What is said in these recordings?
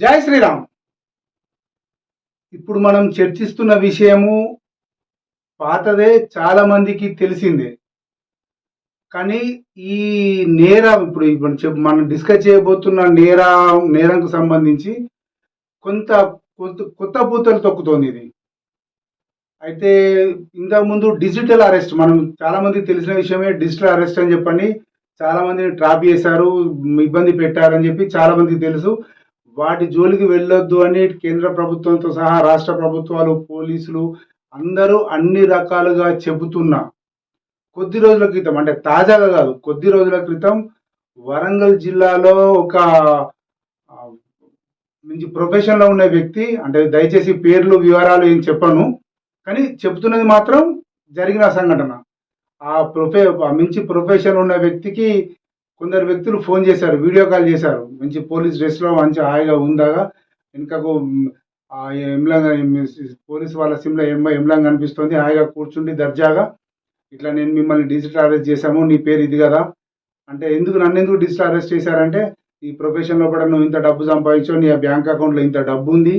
జై శ్రీరామ్. ఇప్పుడు మనం చర్చిస్తున్న విషయము పాతదే, చాలా మందికి తెలిసిందే. కానీ ఈ నేరం ఇప్పుడు ఇప్పుడు మనం డిస్కస్ చేయబోతున్న నేరంకు సంబంధించి కొంత కొత్త పూతలు తొక్కుతోంది ఇది. అయితే ఇంతకుముందు డిజిటల్ అరెస్ట్, మనం చాలా మందికి తెలిసిన విషయమే. డిజిటల్ అరెస్ట్ అని చెప్పని చాలా మందిని ట్రాప్ చేశారు, ఇబ్బంది పెట్టారని చెప్పి చాలా మందికి తెలుసు. వాటి జోలికి వెళ్ళొద్దు అని కేంద్ర ప్రభుత్వంతో సహా రాష్ట్ర ప్రభుత్వాలు, పోలీసులు అందరూ అన్ని రకాలుగా చెబుతున్నా కొద్ది రోజుల క్రితం, అంటే తాజాగా కాదు, కొద్ది రోజుల క్రితం వరంగల్ జిల్లాలో ఒక మంచి ప్రొఫెషన్లో ఉన్న వ్యక్తి, అంటే దయచేసి పేర్లు వివరాలు ఏం చెప్పను, కానీ చెబుతున్నది మాత్రం జరిగిన సంఘటన. మంచి ప్రొఫెషన్ ఉన్న వ్యక్తికి కొందరు వ్యక్తులు ఫోన్ చేశారు, వీడియో కాల్ చేశారు. మంచి పోలీస్ డ్రెస్లో మంచి హాయిగా ఉందాగా వెనుకకు ఎంలంగా, పోలీస్ వాళ్ళ సిమ్లో ఎంలంగా కనిపిస్తుంది, హాయిగా కూర్చుండి దర్జాగా, ఇట్లా నేను మిమ్మల్ని డిజిటల్ అరెస్ట్ చేశాము, నీ పేరు ఇది కదా అంటే, నన్ను ఎందుకు డిజిటల్ అరెస్ట్ చేశారంటే, ఈ ప్రొఫెషన్లో కూడా నువ్వు ఇంత డబ్బు సంపాదించావు, నీ బ్యాంక్ అకౌంట్లో ఇంత డబ్బు ఉంది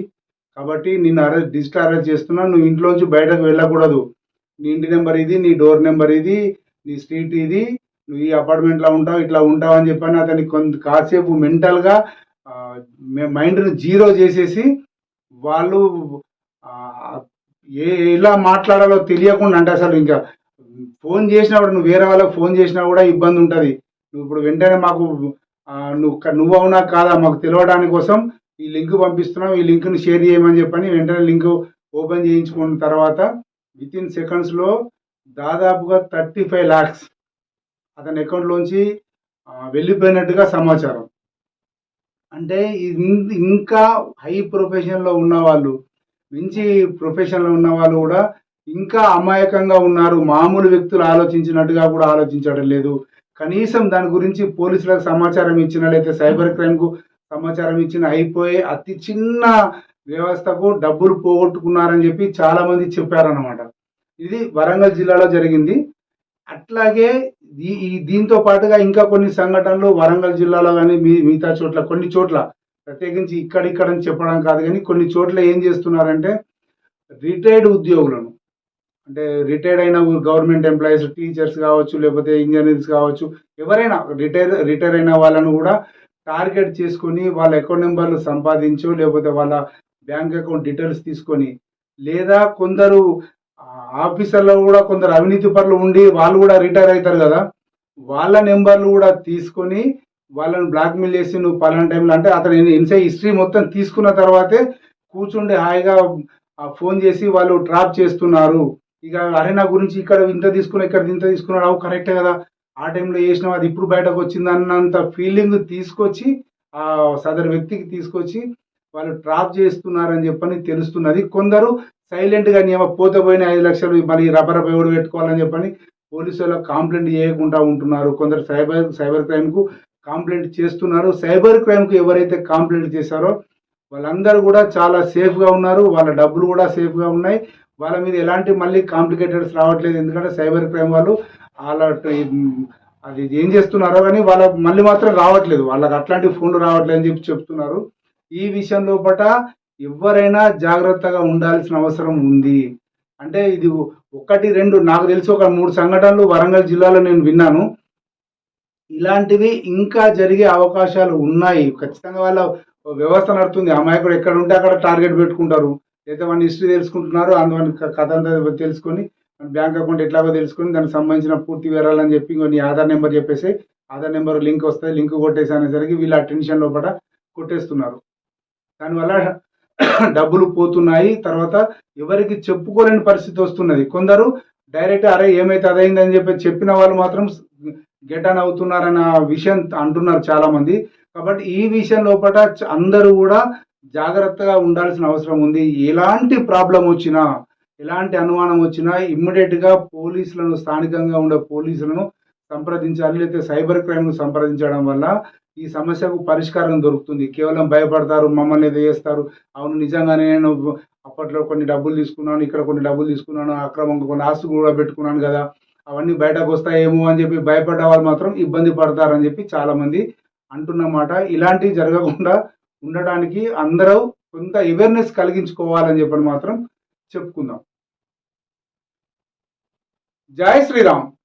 కాబట్టి నిన్ను డిజిటల్ అరెస్ట్ చేస్తున్నావు, నువ్వు ఇంట్లోంచి బయటకు వెళ్ళకూడదు, నీ ఇంటి నెంబర్ ఇది, నీ డోర్ నెంబర్ ఇది, నీ స్ట్రీట్ ఇది, నువ్వు ఈ అపార్ట్మెంట్లో ఉంటావు, ఇట్లా ఉంటావు అని చెప్పని అతనికి కాసేపు మెంటల్గా మైండ్ను జీరో చేసేసి, వాళ్ళు ఎలా మాట్లాడాలో తెలియకుండా, అంటే అసలు ఇంకా ఫోన్ చేసినప్పుడు నువ్వు వేరే వాళ్ళకి ఫోన్ చేసినా కూడా ఇబ్బంది ఉంటుంది. నువ్వు ఇప్పుడు వెంటనే మాకు నువ్వు అవునా కాదా మాకు తెలియడానికి కోసం ఈ లింక్ పంపిస్తున్నావు, ఈ లింక్ను షేర్ చేయమని చెప్పని వెంటనే లింక్ ఓపెన్ చేయించుకున్న తర్వాత విత్ ఇన్ సెకండ్స్లో దాదాపుగా 35 lakhs అతని అకౌంట్లోంచి వెళ్ళిపోయినట్టుగా సమాచారం. అంటే ఇంకా హై ప్రొఫెషన్లో ఉన్న వాళ్ళు, మంచి ప్రొఫెషన్లో ఉన్న వాళ్ళు కూడా ఇంకా అమాయకంగా ఉన్నారు. మామూలు వ్యక్తులు ఆలోచించినట్టుగా కూడా ఆలోచించడం లేదు. కనీసం దాని గురించి పోలీసులకు సమాచారం ఇచ్చిన, లేకపోతే సైబర్ క్రైమ్కు సమాచారం ఇచ్చిన అయిపోయే అతి చిన్న వ్యవస్థకు డబ్బులు పోగొట్టుకున్నారని చెప్పి చాలామంది చెప్పారన్నమాట. ఇది వరంగల్ జిల్లాలో జరిగింది. అట్లాగే దీంతో పాటుగా ఇంకా కొన్ని సంఘటనలు వరంగల్ జిల్లాలో కానీ మిగతా చోట్ల, కొన్ని చోట్ల, ప్రత్యేకించి ఇక్కడిక్కడని చెప్పడం కాదు కానీ కొన్ని చోట్ల ఏం చేస్తున్నారంటే, రిటైర్డ్ ఉద్యోగులను, అంటే రిటైర్డ్ అయిన గవర్నమెంట్ ఎంప్లాయీస్, టీచర్స్ కావచ్చు, లేకపోతే ఇంజనీర్స్ కావచ్చు, ఎవరైనా రిటైర్ అయిన వాళ్ళను కూడా టార్గెట్ చేసుకొని వాళ్ళ అకౌంట్ నెంబర్లు సంపాదించో, లేకపోతే వాళ్ళ బ్యాంక్ అకౌంట్ డీటెయిల్స్ తీసుకొని, లేదా కొందరు ఆఫీసర్లో కూడా కొందరు అవినీతి పరులు ఉండి వాళ్ళు కూడా రిటైర్ అవుతారు కదా, వాళ్ళ నెంబర్లు కూడా తీసుకొని వాళ్ళని బ్లాక్మెయిల్ చేసి, నువ్వు పలానా టైంలో, అంటే అతను ఇన్సై హిస్టరీ మొత్తం తీసుకున్న తర్వాతే కూర్చుండి హాయిగా ఫోన్ చేసి వాళ్ళు ట్రాప్ చేస్తున్నారు. ఇక అరే నా గురించి ఇక్కడ ఇంత తీసుకున్నా, ఇక్కడ ఇంత తీసుకున్నాడు, అవు కరెక్టే కదా, ఆ టైంలో చేసినావు, అది ఇప్పుడు బయటకు వచ్చింది అన్నంత ఫీలింగ్ తీసుకొచ్చి ఆ సదరు వ్యక్తికి తీసుకొచ్చి వాళ్ళు ట్రాప్ చేస్తున్నారని చెప్పని తెలుస్తున్నది. కొందరు సైలెంట్గా పోతే పోయిన 5 లక్షలు మరి రబ్బర్ ఎవడు పెట్టుకోవాలని చెప్పని పోలీసు వాళ్ళకి కంప్లైంట్ చేయకుండా ఉంటున్నారు. కొందరు సైబర్ క్రైమ్కు కంప్లైంట్ చేస్తున్నారు. సైబర్ క్రైమ్కు ఎవరైతే కంప్లైంట్ చేశారో వాళ్ళందరూ కూడా చాలా సేఫ్గా ఉన్నారు, వాళ్ళ డబ్బులు కూడా సేఫ్గా ఉన్నాయి, వాళ్ళ మీద ఎలాంటి మళ్ళీ కాంప్లికేటెడ్స్ రావట్లేదు. ఎందుకంటే సైబర్ క్రైమ్ వాళ్ళు అది ఏం చేస్తున్నారో కానీ వాళ్ళ మళ్ళీ మాత్రం రావట్లేదు, వాళ్ళకి అట్లాంటి ఫోన్లు రావట్లేదు అని చెప్పి చెప్తున్నారు. ఈ విషయం లోపల ఎవరైనా జాగ్రత్తగా ఉండాల్సిన అవసరం ఉంది. అంటే ఇది 1, 2 నాకు తెలిసి ఒక 3 సంఘటనలు వరంగల్ జిల్లాలో నేను విన్నాను. ఇలాంటివి ఇంకా జరిగే అవకాశాలు ఉన్నాయి. ఖచ్చితంగా వాళ్ళ వ్యవస్థ నడుతుంది. అమాయకుడు ఎక్కడ ఉంటే అక్కడ టార్గెట్ పెట్టుకుంటారు, లేదా వాడిని హిస్టరీ తెలుసుకుంటున్నారు, అందువల్ల కథ అంతా తెలుసుకొని బ్యాంక్ అకౌంట్ ఎట్లాగో తెలుసుకొని దానికి సంబంధించిన పూర్తి వివరాలని చెప్పి ఇంకొన్ని ఆధార్ నెంబర్ చెప్పేసి, ఆధార్ నెంబర్ లింక్ వస్తుంది, లింక్ కొట్టేసి అనేసరికి వీళ్ళ అటెన్షన్ లోపల కొట్టేస్తున్నారు. దానివల్ల డబ్బులు పోతున్నాయి. తర్వాత ఎవరికి చెప్పుకోలేని పరిస్థితి వస్తున్నది. కొందరు డైరెక్ట్ అరే ఏమైతే అదైందని చెప్పిన వాళ్ళు మాత్రం గెటాన్ అవుతున్నారన్న విషయం అంటున్నారు చాలా మంది. కాబట్టి ఈ విషయం లోపల అందరూ కూడా జాగ్రత్తగా ఉండాల్సిన అవసరం ఉంది. ఎలాంటి ప్రాబ్లం వచ్చినా, ఎలాంటి అనుమానం వచ్చినా ఇమ్మీడియట్గా పోలీసులను, స్థానికంగా ఉండే పోలీసులను సంప్రదించాలి, లేకపోతే సైబర్ క్రైమ్ను సంప్రదించడం వల్ల ఈ సమస్యకు పరిష్కారం దొరుకుతుంది. కేవలం భయపడతారు, మమ్మల్ని ఏదో చేస్తారు, అవును నిజంగానే నేను అప్పట్లో కొన్ని డబ్బులు తీసుకున్నాను, ఇక్కడ కొన్ని డబ్బులు తీసుకున్నాను, అక్రమంగా కొన్ని ఆస్తులు కూడా పెట్టుకున్నాను కదా, అవన్నీ బయటకు వస్తాయేమో అని చెప్పి భయపడ్డ వాళ్ళు మాత్రం ఇబ్బంది పడతారని చెప్పి చాలామంది అంటున్నమాట. ఇలాంటివి జరగకుండా ఉండడానికి అందరూ కొంత అవేర్నెస్ కలిగించుకోవాలని చెప్పని మాత్రం చెప్పుకుందాం. జై శ్రీరామ్.